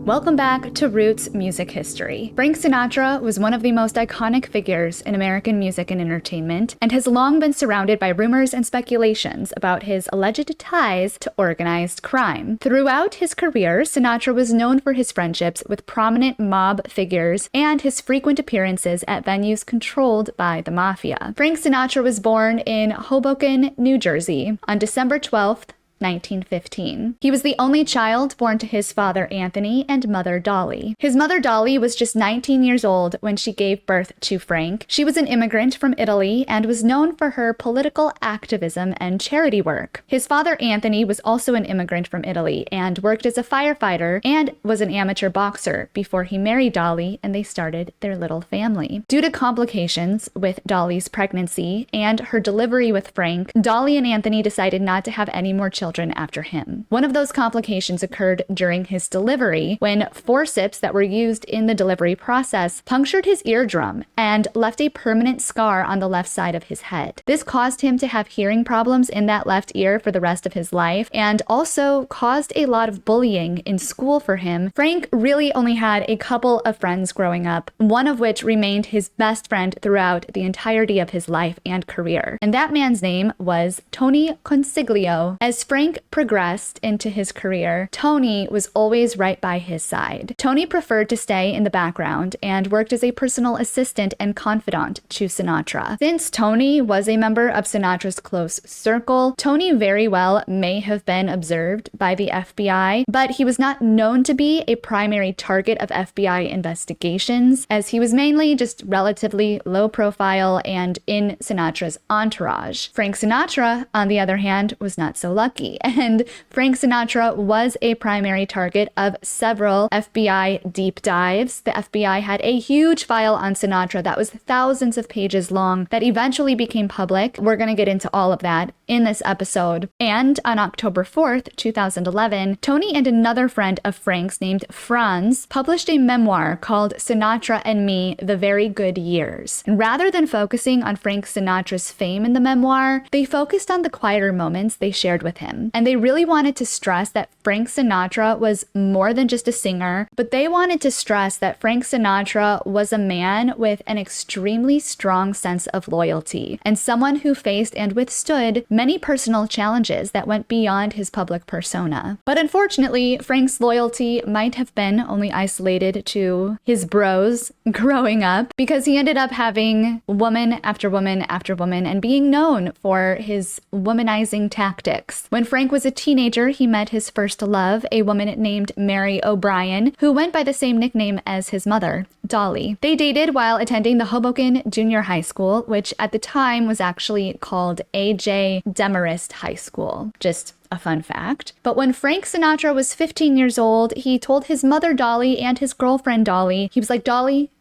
Welcome back to Roots Music History. Frank Sinatra was one of the most iconic figures in American music and entertainment, and has long been surrounded by rumors and speculations about his alleged ties to organized crime. Throughout his career, Sinatra was known for his friendships with prominent mob figures and his frequent appearances at venues controlled by the Mafia. Frank Sinatra was born in Hoboken, New Jersey, on December 12th, 1915. He was the only child born to his father Anthony and mother Dolly. His mother Dolly was just 19 years old when she gave birth to Frank. She was an immigrant from Italy and was known for her political activism and charity work. His father Anthony was also an immigrant from Italy and worked as a firefighter and was an amateur boxer before he married Dolly and they started their little family. Due to complications with Dolly's pregnancy and her delivery with Frank, Dolly and Anthony decided not to have any more children after him. One of those complications occurred during his delivery when forceps that were used in the delivery process punctured his eardrum and left a permanent scar on the left side of his head. This caused him to have hearing problems in that left ear for the rest of his life and also caused a lot of bullying in school for him. Frank really only had a couple of friends growing up, one of which remained his best friend throughout the entirety of his life and career. And that man's name was Tony Consiglio. As Frank progressed into his career, Tony was always right by his side. Tony preferred to stay in the background and worked as a personal assistant and confidant to Sinatra. Since Tony was a member of Sinatra's close circle, Tony very well may have been observed by the FBI, but he was not known to be a primary target of FBI investigations, as he was mainly just relatively low profile and in Sinatra's entourage. Frank Sinatra, on the other hand, was not so lucky. And Frank Sinatra was a primary target of several FBI deep dives. The FBI had a huge file on Sinatra that was thousands of pages long that eventually became public. We're going to get into all of that in this episode. And on October 4th, 2011, Tony and another friend of Frank's named Franz published a memoir called Sinatra and Me, The Very Good Years. And rather than focusing on Frank Sinatra's fame in the memoir, they focused on the quieter moments they shared with him. And they really wanted to stress that Frank Sinatra was more than just a singer, but they wanted to stress that Frank Sinatra was a man with an extremely strong sense of loyalty and someone who faced and withstood many personal challenges that went beyond his public persona. But unfortunately, Frank's loyalty might have been only isolated to his bros growing up, because he ended up having woman after woman after woman and being known for his womanizing tactics. When Frank was a teenager, he met his first love, a woman named Mary O'Brien, who went by the same nickname as his mother, Dolly. They dated while attending the Hoboken Junior High School, which at the time was actually called A.J. Demarest High School. Just a fun fact. But when Frank Sinatra was 15 years old, he told his mother Dolly and his girlfriend Dolly, he was like, Dolly,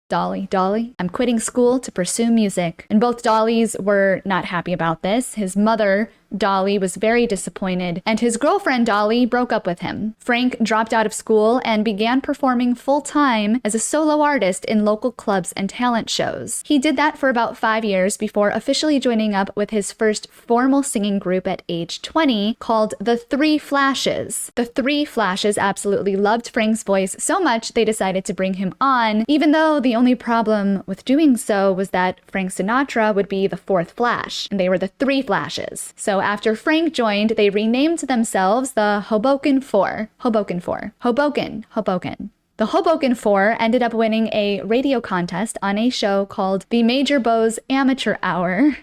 I'm quitting school to pursue music. And both Dollys were not happy about this. His mother, Dolly, was very disappointed, and his girlfriend Dolly broke up with him. Frank dropped out of school and began performing full-time as a solo artist in local clubs and talent shows. He did that for about 5 years before officially joining up with his first formal singing group at age 20 called the Three Flashes. The Three Flashes absolutely loved Frank's voice so much they decided to bring him on, even though the only problem with doing so was that Frank Sinatra would be the fourth Flash, and they were the Three Flashes. So after Frank joined, they renamed themselves the Hoboken Four. Hoboken. The Hoboken Four ended up winning a radio contest on a show called the Major Beau's Amateur Hour,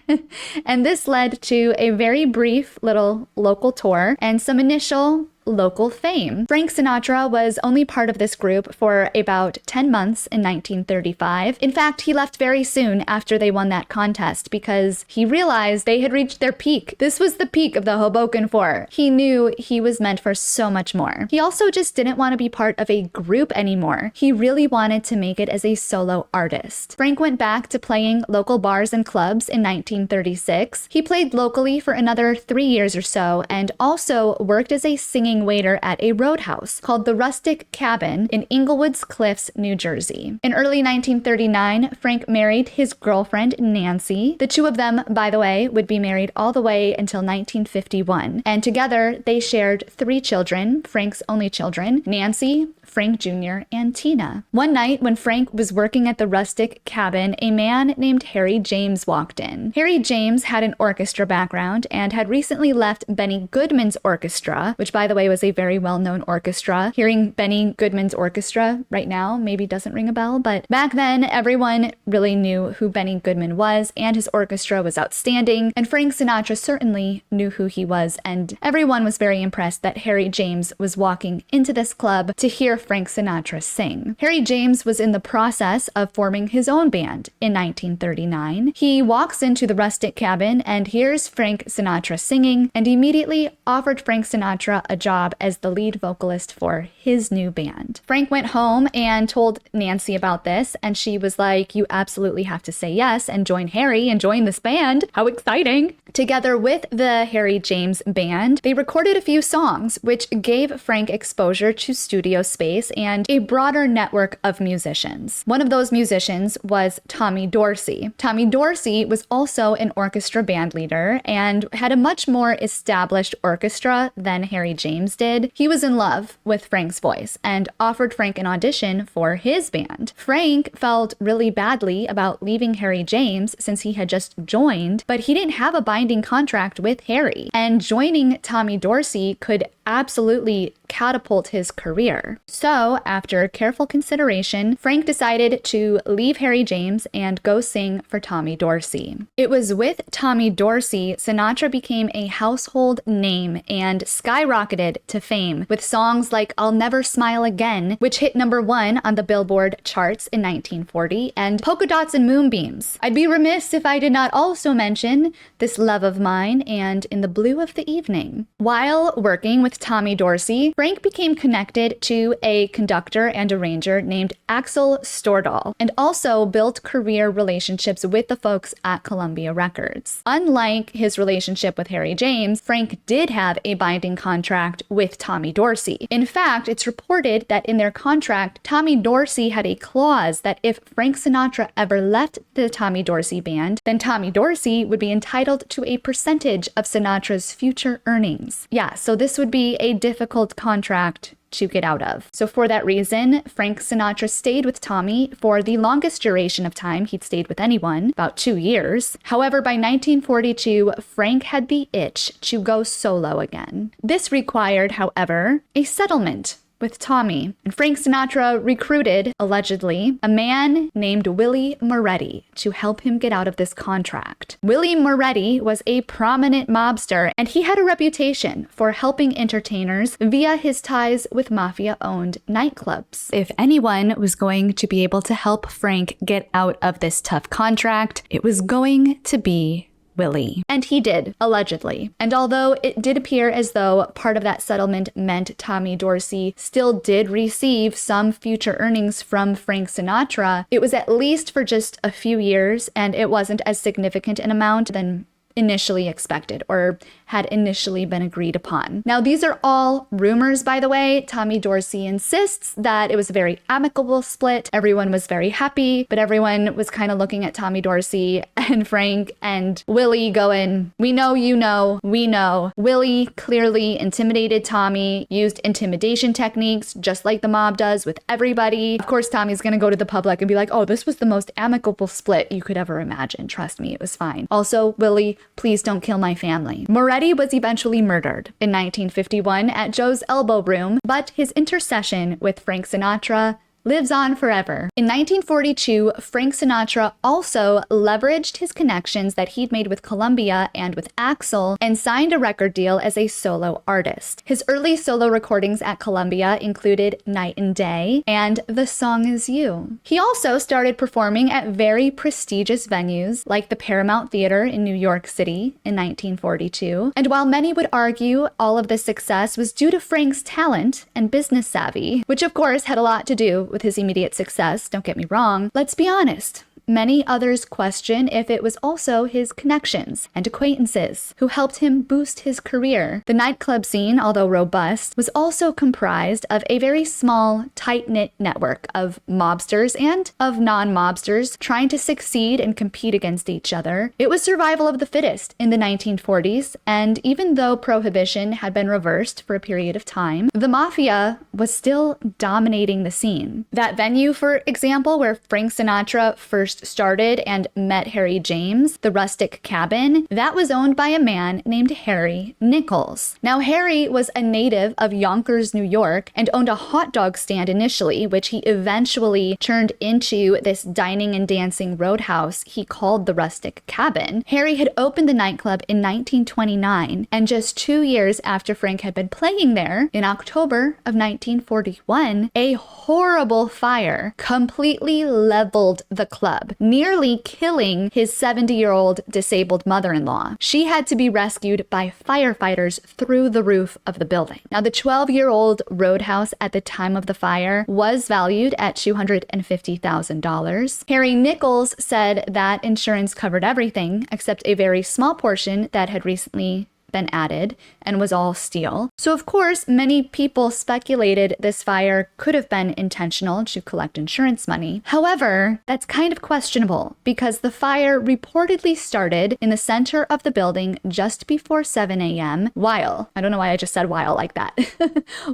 and this led to a very brief little local tour and some initial local fame. Frank Sinatra was only part of this group for about 10 months in 1935. In fact, he left very soon after they won that contest because he realized they had reached their peak. This was the peak of the Hoboken Four. He knew he was meant for so much more. He also just didn't want to be part of a group anymore. He really wanted to make it as a solo artist. Frank went back to playing local bars and clubs in 1936. He played locally for another 3 years or so and also worked as a singing paying waiter at a roadhouse called the Rustic Cabin in Inglewood's Cliffs, New Jersey. In early 1939, Frank married his girlfriend, Nancy. The two of them, by the way, would be married all the way until 1951. And together, they shared 3 children, Frank's only children, Nancy, Frank Jr., and Tina. One night, when Frank was working at the Rustic Cabin, a man named Harry James walked in. Harry James had an orchestra background and had recently left Benny Goodman's orchestra, which, by the way, was a very well-known orchestra. Hearing Benny Goodman's orchestra right now maybe doesn't ring a bell, but back then, everyone really knew who Benny Goodman was, and his orchestra was outstanding, and Frank Sinatra certainly knew who he was, and everyone was very impressed that Harry James was walking into this club to hear Frank Sinatra sing. Harry James was in the process of forming his own band in 1939. He walks into the Rustic Cabin and hears Frank Sinatra singing, and immediately offered Frank Sinatra a job as the lead vocalist for his new band. Frank went home and told Nancy about this, and she was like, "You absolutely have to say yes and join Harry and join this band. How exciting." Together with the Harry James band, they recorded a few songs, which gave Frank exposure to studio space and a broader network of musicians. One of those musicians was Tommy Dorsey. Tommy Dorsey was also an orchestra band leader and had a much more established orchestra than Harry James did. He was in love with Frank's voice and offered Frank an audition for his band. Frank felt really badly about leaving Harry James since he had just joined, but he didn't have a binding contract with Harry, and joining Tommy Dorsey could absolutely catapult his career. So, after careful consideration, Frank decided to leave Harry James and go sing for Tommy Dorsey. It was with Tommy Dorsey, Sinatra became a household name and skyrocketed to fame with songs like I'll Never Smile Again, which hit #1 on the Billboard charts in 1940, and Polka Dots and Moonbeams. I'd be remiss if I did not also mention This Love of Mine and In the Blue of the Evening. While working with Tommy Dorsey, Frank became connected to a conductor and arranger named Axel Stordahl, and also built career relationships with the folks at Columbia Records. Unlike his relationship with Harry James, Frank did have a binding contract with Tommy Dorsey. In fact, it's reported that in their contract, Tommy Dorsey had a clause that if Frank Sinatra ever left the Tommy Dorsey band, then Tommy Dorsey would be entitled to a percentage of Sinatra's future earnings. Yeah, so this would be a difficult contract to get out of. So for that reason, Frank Sinatra stayed with Tommy for the longest duration of time he'd stayed with anyone, about 2 years. However, by 1942, Frank had the itch to go solo again. This required, however, a settlement with Tommy, and Frank Sinatra recruited, allegedly, a man named Willie Moretti to help him get out of this contract. Willie Moretti was a prominent mobster, and he had a reputation for helping entertainers via his ties with Mafia-owned nightclubs. If anyone was going to be able to help Frank get out of this tough contract, it was going to be Willie. And he did, allegedly. And although it did appear as though part of that settlement meant Tommy Dorsey still did receive some future earnings from Frank Sinatra, it was at least for just a few years, and it wasn't as significant an amount than initially expected or had initially been agreed upon. Now, these are all rumors, by the way. Tommy Dorsey insists that it was a very amicable split. Everyone was very happy, but everyone was kind of looking at Tommy Dorsey and Frank and Willie going, we know, you know, we know. Willie clearly intimidated Tommy, used intimidation techniques, just like the mob does with everybody. Of course, Tommy's gonna go to the public and be like, oh, this was the most amicable split you could ever imagine. Trust me, it was fine. Also, Willie, please don't kill my family. Moretti was eventually murdered in 1951 at Joe's Elbow Room, but his intercession with Frank Sinatra lives on forever. In 1942, Frank Sinatra also leveraged his connections that he'd made with Columbia and with Axl and signed a record deal as a solo artist. His early solo recordings at Columbia included Night and Day and The Song Is You. He also started performing at very prestigious venues like the Paramount Theater in New York City in 1942. And while many would argue all of this success was due to Frank's talent and business savvy, which of course had a lot to do with his immediate success, don't get me wrong, let's be honest. many others question if it was also his connections and acquaintances who helped him boost his career. The nightclub scene, although robust, was also comprised of a very small, tight-knit network of mobsters and of non-mobsters trying to succeed and compete against each other. It was survival of the fittest in the 1940s, and even though prohibition had been reversed for a period of time, the Mafia was still dominating the scene. That venue, for example, where Frank Sinatra first started and met Harry James, the Rustic Cabin, that was owned by a man named Harry Nichols. Now, Harry was a native of Yonkers, New York, and owned a hot dog stand initially, which he eventually turned into this dining and dancing roadhouse he called the Rustic Cabin. Harry had opened the nightclub in 1929, and just 2 years after Frank had been playing there, in October of 1941, a horrible fire completely leveled the club, nearly killing his 70-year-old disabled mother-in-law. She had to be rescued by firefighters through the roof of the building. Now, the 12-year-old roadhouse at the time of the fire was valued at $250,000. Harry Nichols said that insurance covered everything except a very small portion that had recently been added and was all steel. So of course, many people speculated this fire could have been intentional to collect insurance money. However, that's kind of questionable because the fire reportedly started in the center of the building just before 7 a.m. while, I don't know why I just said while like that,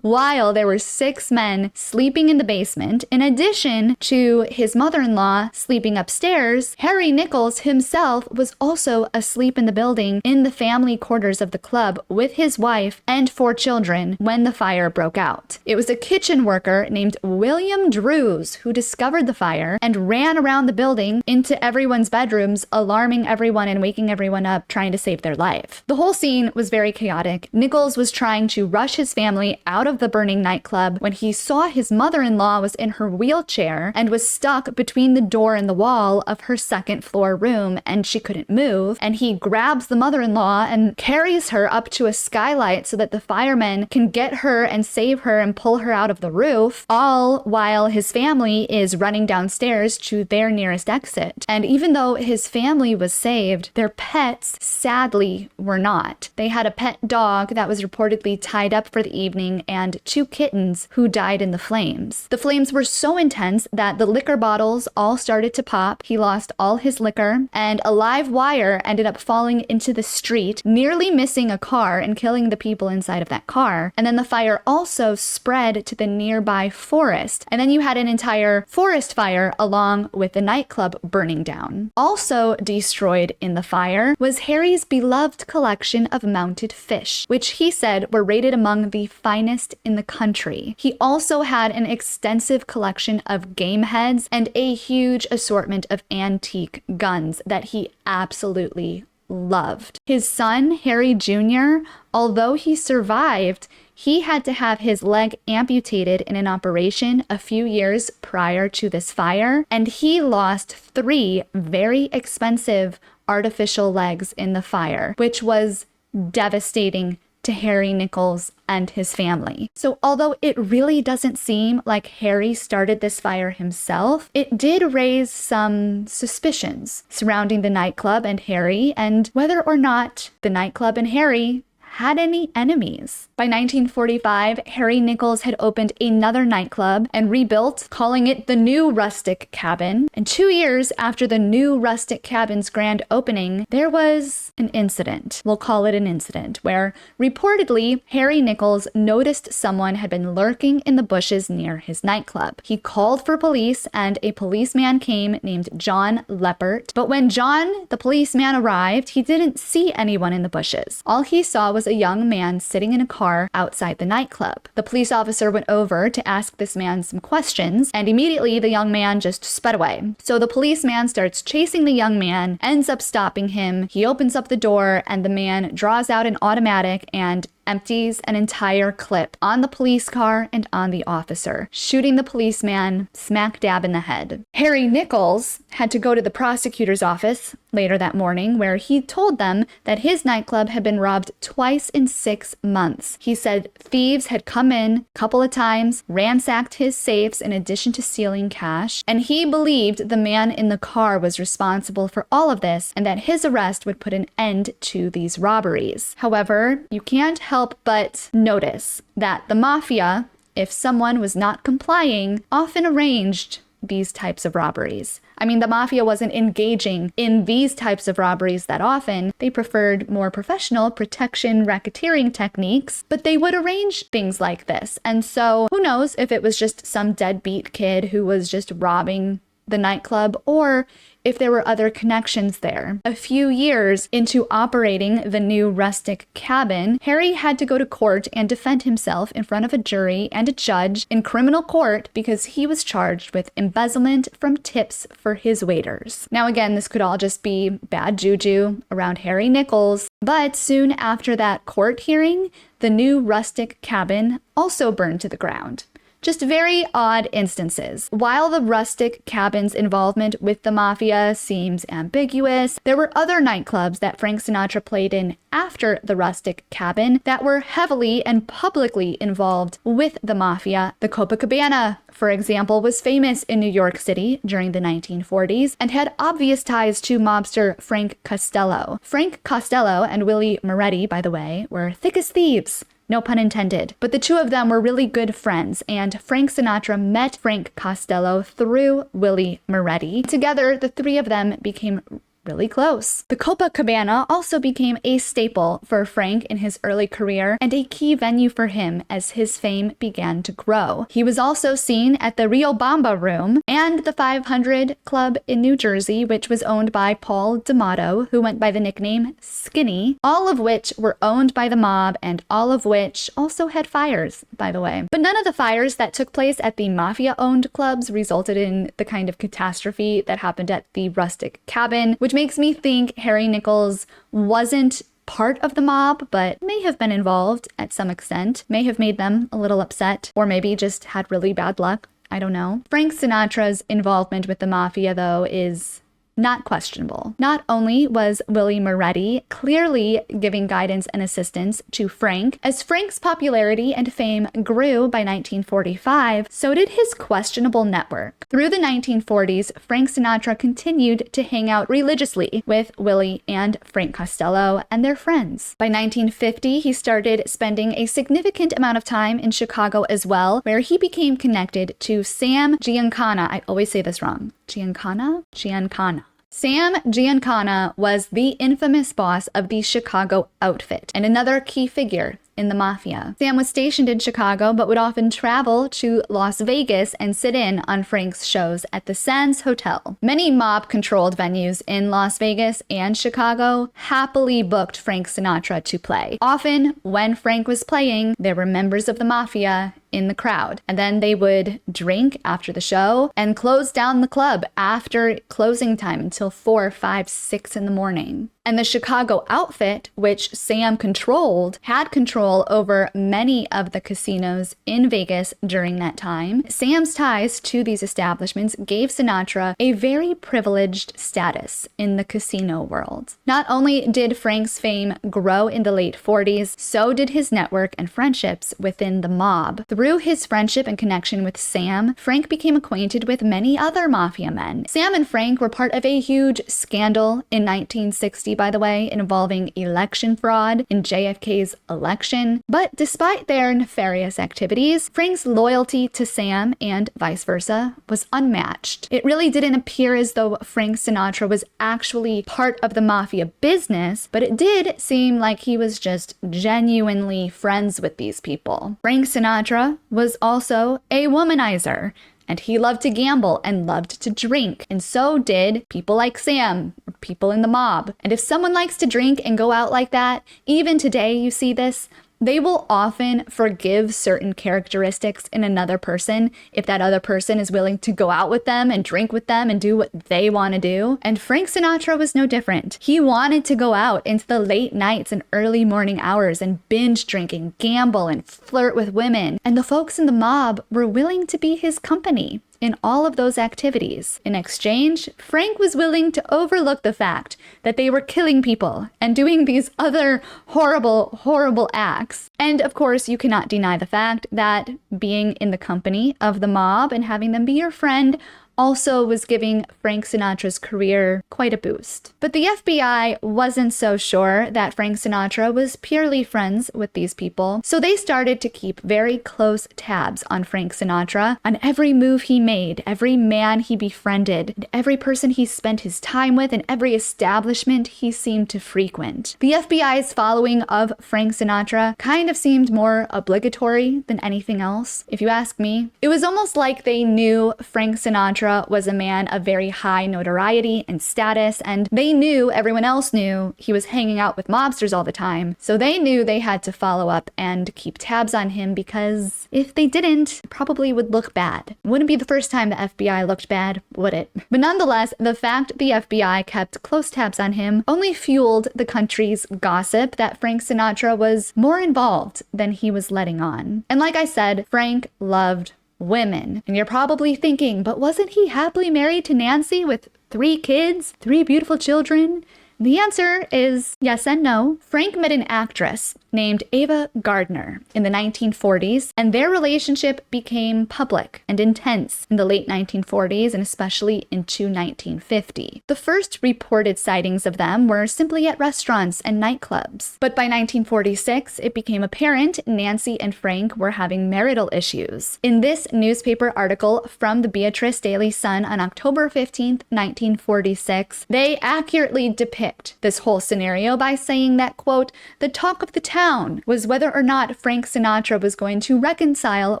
while there were 6 men sleeping in the basement. In addition to his mother-in-law sleeping upstairs, Harry Nichols himself was also asleep in the building in the family quarters of the club with his wife and 4 children when the fire broke out. It was a kitchen worker named William Drews who discovered the fire and ran around the building into everyone's bedrooms, alarming everyone and waking everyone up, trying to save their life. The whole scene was very chaotic. Nichols was trying to rush his family out of the burning nightclub when he saw his mother-in-law was in her wheelchair and was stuck between the door and the wall of her second-floor room, and she couldn't move, and he grabs the mother-in-law and carries her up to a skylight so that the firemen can get her and save her and pull her out of the roof, all while his family is running downstairs to their nearest exit. And even though his family was saved, their pets sadly were not. They had a pet dog that was reportedly tied up for the evening and 2 kittens who died in the flames. The flames were so intense that the liquor bottles all started to pop. He lost all his liquor, and a live wire ended up falling into the street, nearly missing a car and killing the people inside of that car. And then the fire also spread to the nearby forest. And then you had an entire forest fire along with the nightclub burning down. Also destroyed in the fire was Harry's beloved collection of mounted fish, which he said were rated among the finest in the country. He also had an extensive collection of game heads and a huge assortment of antique guns that he absolutely loved. His son, Harry Jr., although he survived, he had to have his leg amputated in an operation a few years prior to this fire, and he lost 3 very expensive artificial legs in the fire, which was devastating to Harry Nichols and his family. So although it really doesn't seem like Harry started this fire himself, it did raise some suspicions surrounding the nightclub and Harry, and whether or not the nightclub and Harry had any enemies. By 1945, Harry Nichols had opened another nightclub and rebuilt, calling it the New Rustic Cabin. And 2 years after the New Rustic Cabin's grand opening, there was an incident. We'll call it an incident, where reportedly Harry Nichols noticed someone had been lurking in the bushes near his nightclub. He called for police, and a policeman came named John Leppert. But when John, the policeman, arrived, he didn't see anyone in the bushes. All he saw was a young man sitting in a car outside the nightclub. The police officer went over to ask this man some questions, and immediately the young man just sped away. So the policeman starts chasing the young man, ends up stopping him. He opens up the door, and the man draws out an automatic and empties an entire clip on the police car and on the officer, shooting the policeman smack dab in the head. Harry Nichols had to go to the prosecutor's office later that morning where he told them that his nightclub had been robbed twice in 6 months. He said thieves had come in a couple of times, ransacked his safes in addition to stealing cash, and he believed the man in the car was responsible for all of this and that his arrest would put an end to these robberies. However, you can't help but notice that the Mafia, if someone was not complying, often arranged these types of robberies. I mean, the Mafia wasn't engaging in these types of robberies that often. They preferred more professional protection racketeering techniques, but they would arrange things like this. And so who knows if it was just some deadbeat kid who was just robbing the nightclub, or if there were other connections there. A few years into operating the new Rustic Cabin, Harry had to go to court and defend himself in front of a jury and a judge in criminal court because he was charged with embezzlement from tips for his waiters. Now again, this could all just be bad juju around Harry Nichols, but soon after that court hearing, the new Rustic Cabin also burned to the ground. Just very odd instances. While the Rustic Cabin's involvement with the Mafia seems ambiguous, there were other nightclubs that Frank Sinatra played in after the Rustic Cabin that were heavily and publicly involved with the Mafia. The Copacabana, for example, was famous in New York City during the 1940s and had obvious ties to mobster Frank Costello. Frank Costello and Willie Moretti, by the way, were thick as thieves. No pun intended. But the two of them were really good friends, and Frank Sinatra met Frank Costello through Willie Moretti. Together, the three of them became really close. The Copacabana also became a staple for Frank in his early career and a key venue for him as his fame began to grow. He was also seen at the Riobamba Room and the 500 Club in New Jersey, which was owned by Paul D'Amato, who went by the nickname Skinny, all of which were owned by the mob and all of which also had fires, by the way. But none of the fires that took place at the Mafia-owned clubs resulted in the kind of catastrophe that happened at the Rustic Cabin, which makes me think Harry Nichols wasn't part of the mob, but may have been involved at some extent, may have made them a little upset, or maybe just had really bad luck. I don't know. Frank Sinatra's involvement with the Mafia, though, is not questionable. Not only was Willie Moretti clearly giving guidance and assistance to Frank, as Frank's popularity and fame grew by 1945, so did his questionable network. Through the 1940s, Frank Sinatra continued to hang out religiously with Willie and Frank Costello and their friends. By 1950, he started spending a significant amount of time in Chicago as well, where he became connected to Sam Giancana. I always say this wrong. Giancana? Giancana. Sam Giancana was the infamous boss of the Chicago outfit and another key figure in the Mafia. Sam was stationed in Chicago, but would often travel to Las Vegas and sit in on Frank's shows at the Sands Hotel. Many mob-controlled venues in Las Vegas and Chicago happily booked Frank Sinatra to play. Often, when Frank was playing, there were members of the Mafia in the crowd, and then they would drink after the show and close down the club after closing time until 4, 5, 6 in the morning. And the Chicago outfit, which Sam controlled, had control over many of the casinos in Vegas during that time. Sam's ties to these establishments gave Sinatra a very privileged status in the casino world. Not only did Frank's fame grow in the late 40s, so did his network and friendships within the mob. Through his friendship and connection with Sam, Frank became acquainted with many other Mafia men. Sam and Frank were part of a huge scandal in 1960, by the way, involving election fraud in JFK's election. But despite their nefarious activities, Frank's loyalty to Sam and vice versa was unmatched. It really didn't appear as though Frank Sinatra was actually part of the Mafia business, but it did seem like he was just genuinely friends with these people. Frank Sinatra was also a womanizer, and he loved to gamble and loved to drink. And so did people like Sam, or people in the mob. And if someone likes to drink and go out like that, even today you see this, they will often forgive certain characteristics in another person if that other person is willing to go out with them and drink with them and do what they want to do. And Frank Sinatra was no different. He wanted to go out into the late nights and early morning hours and binge drink and gamble and flirt with women. And the folks in the mob were willing to be his company. in all of those activities. In exchange, Frank was willing to overlook the fact that they were killing people and doing these other horrible, horrible acts. And of course, you cannot deny the fact that being in the company of the mob and having them be your friend also was giving Frank Sinatra's career quite a boost. But the FBI wasn't so sure that Frank Sinatra was purely friends with these people, so they started to keep very close tabs on Frank Sinatra, on every move he made, every man he befriended, and every person he spent his time with, and every establishment he seemed to frequent. The FBI's following of Frank Sinatra kind of seemed more obligatory than anything else, if you ask me. It was almost like they knew Frank Sinatra was a man of very high notoriety and status, and they knew, everyone else knew, he was hanging out with mobsters all the time, so they knew they had to follow up and keep tabs on him, because if they didn't, it probably would look bad. Wouldn't be the first time the FBI looked bad, would it? But nonetheless, the fact the FBI kept close tabs on him only fueled the country's gossip that Frank Sinatra was more involved than he was letting on. And like I said, Frank loved women. And you're probably thinking, but wasn't he happily married to Nancy with 3 kids, 3 beautiful children? The answer is yes and no. Frank met an actress named Ava Gardner in the 1940s, and their relationship became public and intense in the late 1940s and especially into 1950. The first reported sightings of them were simply at restaurants and nightclubs. But by 1946, it became apparent Nancy and Frank were having marital issues. In this newspaper article from the Beatrice Daily Sun on October 15th, 1946, they accurately depict this whole scenario by saying that, quote, the talk of the town was whether or not Frank Sinatra was going to reconcile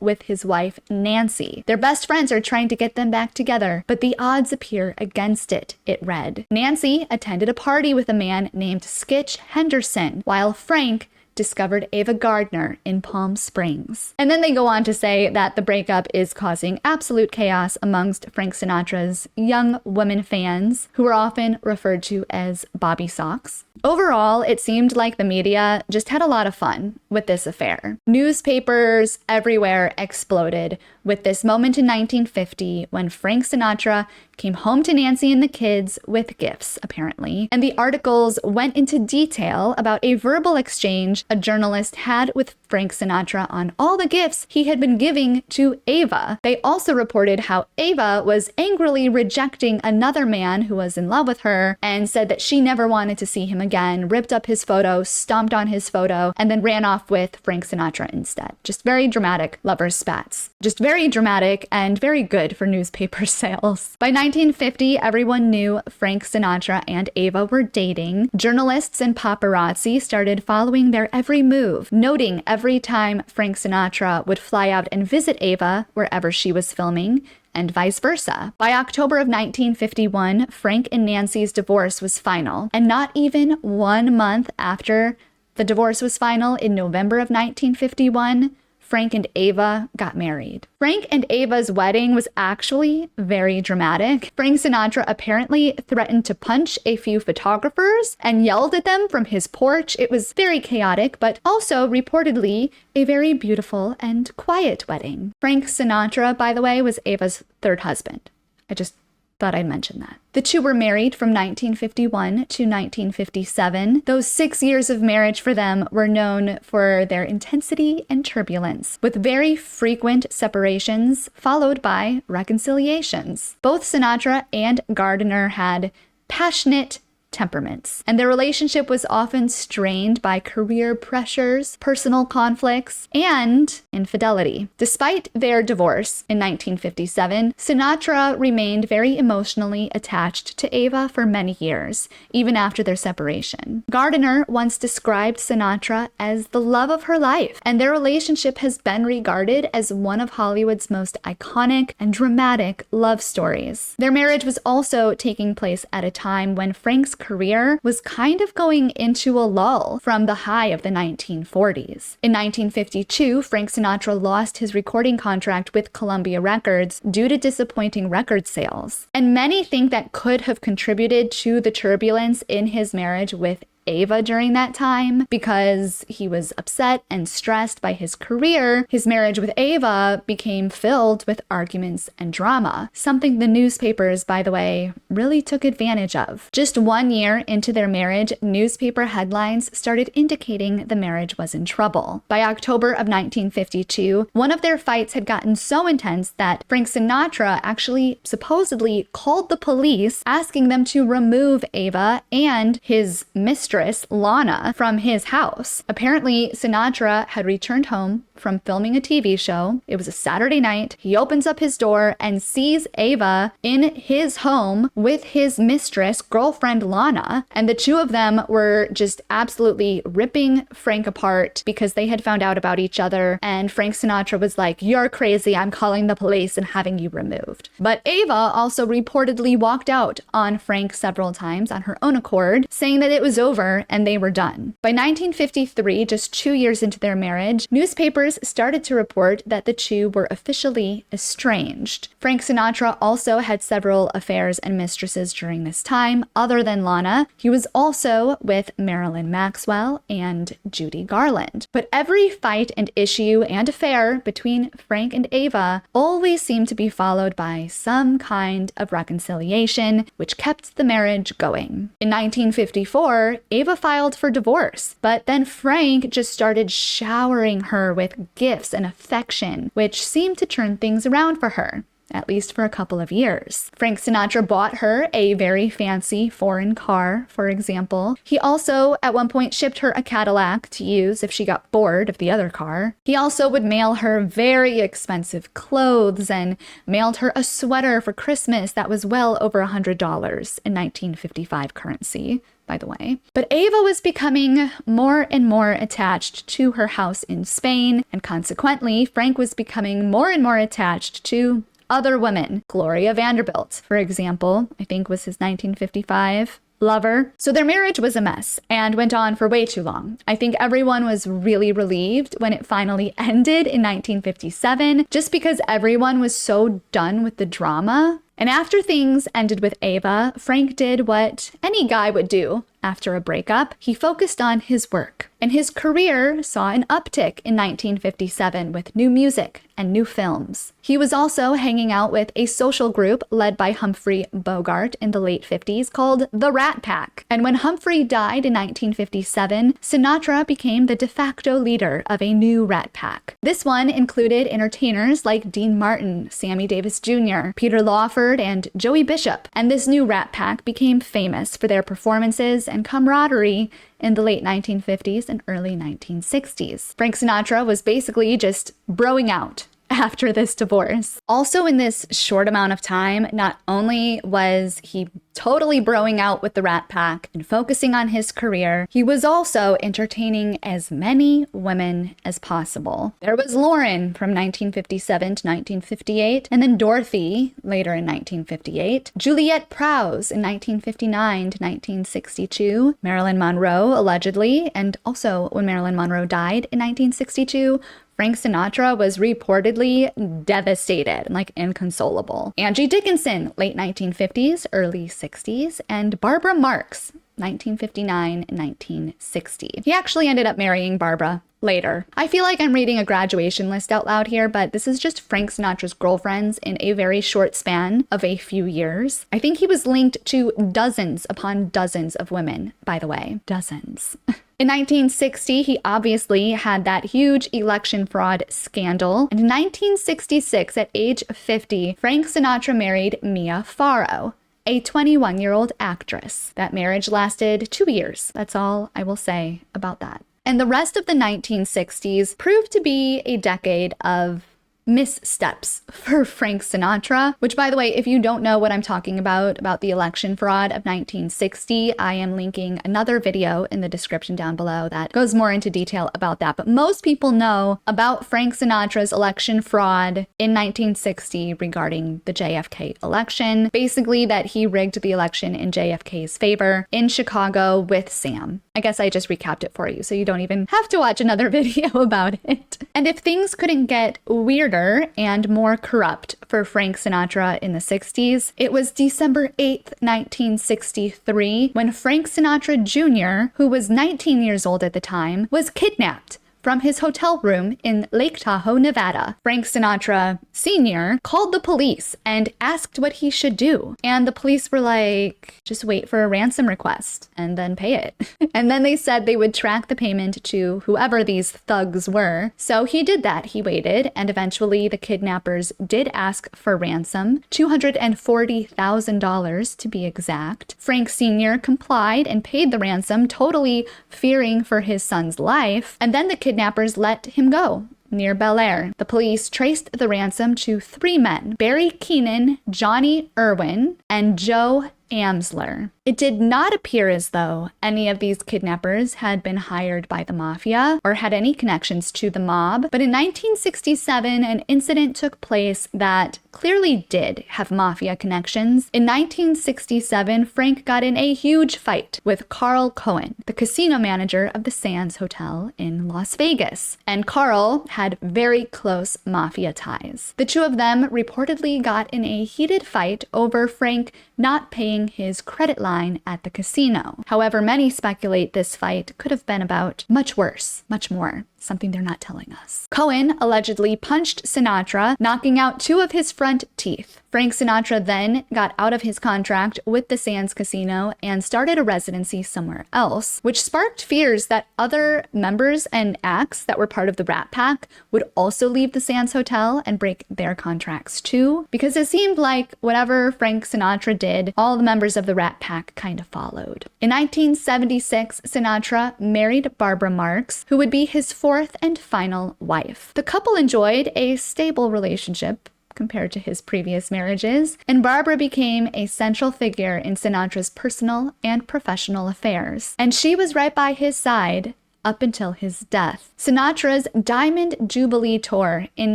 with his wife, Nancy. Their best friends are trying to get them back together, but the odds appear against it, it read. Nancy attended a party with a man named Skitch Henderson, while Frank discovered Ava Gardner in Palm Springs. And then they go on to say that the breakup is causing absolute chaos amongst Frank Sinatra's young women fans, who are often referred to as Bobby Sox. Overall, it seemed like the media just had a lot of fun with this affair. Newspapers everywhere exploded with this moment in 1950 when Frank Sinatra came home to Nancy and the kids with gifts, apparently. And the articles went into detail about a verbal exchange a journalist had with Frank Sinatra on all the gifts he had been giving to Ava. They also reported how Ava was angrily rejecting another man who was in love with her and said that she never wanted to see him again, ripped up his photo, stomped on his photo, and then ran off with Frank Sinatra instead. Just very dramatic lovers' spats. Just very dramatic and very good for newspaper sales. By 1950, everyone knew Frank Sinatra and Ava were dating. Journalists and paparazzi started following their every move, noting every time Frank Sinatra would fly out and visit Ava wherever she was filming, and vice versa. By October of 1951, Frank and Nancy's divorce was final, and not even 1 month after the divorce was final, in November of 1951, Frank and Ava got married. Frank and Ava's wedding was actually very dramatic. Frank Sinatra apparently threatened to punch a few photographers and yelled at them from his porch. It was very chaotic, but also reportedly a very beautiful and quiet wedding. Frank Sinatra, by the way, was Ava's 3rd husband. I just thought I'd mention that. The two were married from 1951 to 1957. Those 6 years of marriage for them were known for their intensity and turbulence, with very frequent separations followed by reconciliations. Both Sinatra and Gardner had passionate temperaments, and their relationship was often strained by career pressures, personal conflicts, and infidelity. Despite their divorce in 1957, Sinatra remained very emotionally attached to Ava for many years, even after their separation. Gardner once described Sinatra as the love of her life, and their relationship has been regarded as one of Hollywood's most iconic and dramatic love stories. Their marriage was also taking place at a time when Frank's career was kind of going into a lull from the high of the 1940s. In 1952, Frank Sinatra lost his recording contract with Columbia Records due to disappointing record sales. And many think that could have contributed to the turbulence in his marriage with Ava during that time because he was upset and stressed by his career. His marriage with Ava became filled with arguments and drama, something the newspapers, by the way, really took advantage of. Just 1 year into their marriage, newspaper headlines started indicating the marriage was in trouble. By October of 1952, one of their fights had gotten so intense that Frank Sinatra actually supposedly called the police, asking them to remove Ava and his mistress, Lana, from his house. Apparently, Sinatra had returned home from filming a TV show. It was a Saturday night. He opens up his door and sees Ava in his home with his mistress, girlfriend Lana, and the two of them were just absolutely ripping Frank apart because they had found out about each other, and Frank Sinatra was like, "You're crazy, I'm calling the police and having you removed." But Ava also reportedly walked out on Frank several times on her own accord, saying that it was over and they were done. By 1953, just 2 years into their marriage, newspapers started to report that the two were officially estranged. Frank Sinatra also had several affairs and mistresses during this time. Other than Lana, he was also with Marilyn Maxwell and Judy Garland. But every fight and issue and affair between Frank and Ava always seemed to be followed by some kind of reconciliation, which kept the marriage going. In 1954, Ava filed for divorce, but then Frank just started showering her with gifts and affection, which seemed to turn things around for her, at least for a couple of years. Frank Sinatra bought her a very fancy foreign car, for example. He also, at one point, shipped her a Cadillac to use if she got bored of the other car. He also would mail her very expensive clothes and mailed her a sweater for Christmas that was well over $100 in 1955 currency, by the way. But Ava was becoming more and more attached to her house in Spain, and consequently, Frank was becoming more and more attached to other women. Gloria Vanderbilt, for example, I think was his 1955 lover. So their marriage was a mess and went on for way too long. I think everyone was really relieved when it finally ended in 1957, just because everyone was so done with the drama. And after things ended with Ava, Frank did what any guy would do after a breakup. He focused on his work, and his career saw an uptick in 1957 with new music and new films. He was also hanging out with a social group led by Humphrey Bogart in the late 50s called the Rat Pack. And when Humphrey died in 1957, Sinatra became the de facto leader of a new Rat Pack. This one included entertainers like Dean Martin, Sammy Davis Jr., Peter Lawford, and Joey Bishop. And this new Rat Pack became famous for their performances and camaraderie in the late 1950s and early 1960s. Frank Sinatra was basically just broing out after this divorce. Also, in this short amount of time, not only was he totally broing out with the Rat Pack and focusing on his career, he was also entertaining as many women as possible. There was Lauren from 1957 to 1958, and then Dorothy later in 1958, Juliette Prowse in 1959 to 1962, Marilyn Monroe allegedly, and also when Marilyn Monroe died in 1962, Frank Sinatra was reportedly devastated and inconsolable. Angie Dickinson, late 1950s, early 60s, and Barbara Marx, 1959 and 1960. He actually ended up marrying Barbara later. I feel like I'm reading a graduation list out loud here, but this is just Frank Sinatra's girlfriends in a very short span of a few years. I think he was linked to dozens upon dozens of women, by the way. Dozens. In 1960, he obviously had that huge election fraud scandal. And in 1966, at age 50, Frank Sinatra married Mia Farrow, a 21-year-old actress. That marriage lasted 2 years. That's all I will say about that. And the rest of the 1960s proved to be a decade of missteps for Frank Sinatra, which, by the way, if you don't know what I'm talking about the election fraud of 1960, I am linking another video in the description down below that goes more into detail about that. But most people know about Frank Sinatra's election fraud in 1960 regarding the JFK election. Basically, that he rigged the election in JFK's favor in Chicago with Sam. I guess I just recapped it for you, so you don't even have to watch another video about it. And if things couldn't get weirder, darker and more corrupt for Frank Sinatra in the 60s. It was December 8th, 1963, when Frank Sinatra Jr., who was 19 years old at the time, was kidnapped from his hotel room in Lake Tahoe, Nevada. Frank Sinatra Sr. called the police and asked what he should do. And the police were like, just wait for a ransom request and then pay it. And then they said they would track the payment to whoever these thugs were. So he did that. He waited, and eventually the kidnappers did ask for ransom, $240,000 to be exact. Frank Sr. complied and paid the ransom, totally fearing for his son's life. And then the kidnappers let him go near Bel Air. The police traced the ransom to 3 men, Barry Keenan, Johnny Irwin, and Joe Amsler. It did not appear as though any of these kidnappers had been hired by the Mafia or had any connections to the mob, but in 1967, an incident took place that clearly did have Mafia connections. In 1967, Frank got in a huge fight with Carl Cohen, the casino manager of the Sands Hotel in Las Vegas, and Carl had very close Mafia ties. The two of them reportedly got in a heated fight over Frank not paying his credit line at the casino. However, many speculate this fight could have been about much worse, much more. Something they're not telling us. Cohen allegedly punched Sinatra, knocking out 2 of his front teeth. Frank Sinatra then got out of his contract with the Sands Casino and started a residency somewhere else, which sparked fears that other members and acts that were part of the Rat Pack would also leave the Sands Hotel and break their contracts too, because it seemed like whatever Frank Sinatra did, all the members of the Rat Pack kind of followed. In 1976, Sinatra married Barbara Marx, who would be his 4th and final wife. The couple enjoyed a stable relationship compared to his previous marriages, and Barbara became a central figure in Sinatra's personal and professional affairs. And she was right by his side up until his death. Sinatra's Diamond Jubilee Tour in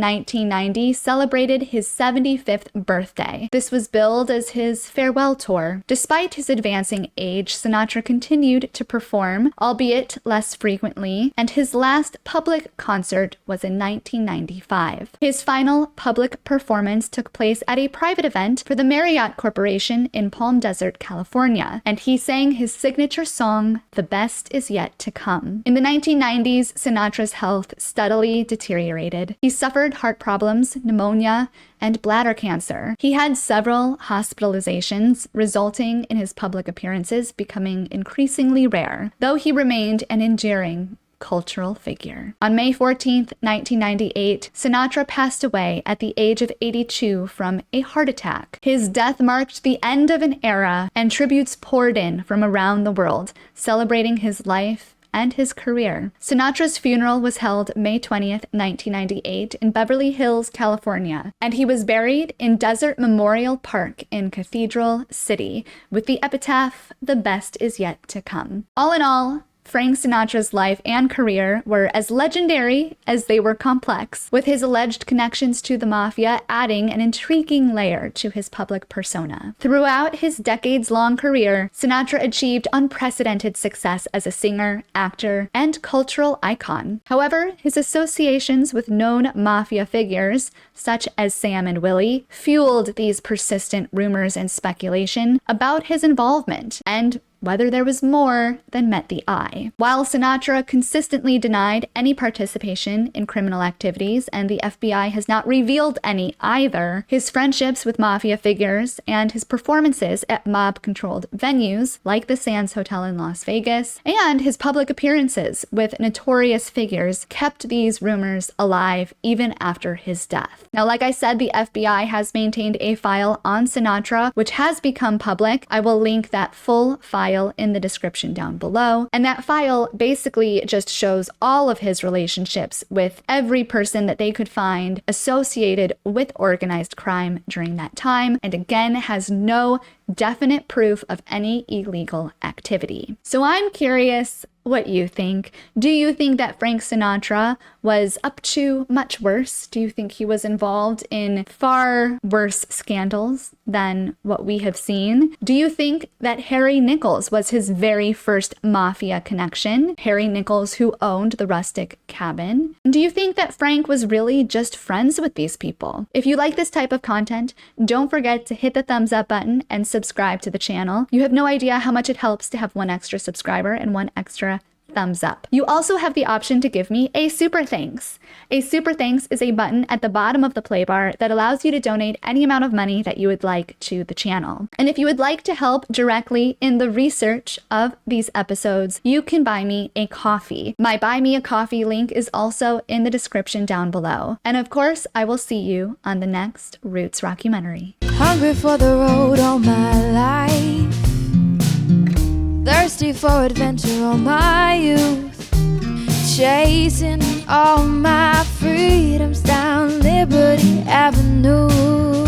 1990 celebrated his 75th birthday. This was billed as his farewell tour. Despite his advancing age, Sinatra continued to perform, albeit less frequently, and his last public concert was in 1995. His final public performance took place at a private event for the Marriott Corporation in Palm Desert, California, and he sang his signature song, "The Best Is Yet to Come." In the 1990s, Sinatra's health steadily deteriorated. He suffered heart problems, pneumonia, and bladder cancer. He had several hospitalizations, resulting in his public appearances becoming increasingly rare, though he remained an enduring cultural figure. On May 14th, 1998, Sinatra passed away at the age of 82 from a heart attack. His death marked the end of an era, and tributes poured in from around the world, celebrating his life and his career. Sinatra's funeral was held May 20th, 1998 in Beverly Hills, California, and he was buried in Desert Memorial Park in Cathedral City with the epitaph, "The best is yet to come." All in all, Frank Sinatra's life and career were as legendary as they were complex, with his alleged connections to the Mafia adding an intriguing layer to his public persona. Throughout his decades-long career, Sinatra achieved unprecedented success as a singer, actor, and cultural icon. However, his associations with known Mafia figures, such as Sam and Willie, fueled these persistent rumors and speculation about his involvement and whether there was more than met the eye. While Sinatra consistently denied any participation in criminal activities, and the FBI has not revealed any either, his friendships with Mafia figures and his performances at mob-controlled venues like the Sands Hotel in Las Vegas, and his public appearances with notorious figures kept these rumors alive even after his death. Now, like I said, the FBI has maintained a file on Sinatra, which has become public. I will link that full file in the description down below. And that file basically just shows all of his relationships with every person that they could find associated with organized crime during that time, and again has no definite proof of any illegal activity. So I'm curious what you think. Do you think that Frank Sinatra was up to much worse? Do you think he was involved in far worse scandals than what we have seen? Do you think that Harry Nichols was his very first mafia connection? Harry Nichols, who owned the Rustic Cabin? Do you think that Frank was really just friends with these people? If you like this type of content, don't forget to hit the thumbs up button and subscribe to the channel. You have no idea how much it helps to have one extra subscriber and one extra thumbs up. You also have the option to give me a super thanks. A super thanks is a button at the bottom of the play bar that allows you to donate any amount of money that you would like to the channel. And if you would like to help directly in the research of these episodes, you can buy me a coffee. My buy me a coffee link is also in the description down below. And of course, I will see you on the next Roots Rockumentary. Hungry for the road all my life, thirsty for adventure all my youth, chasing all my freedoms down Liberty Avenue.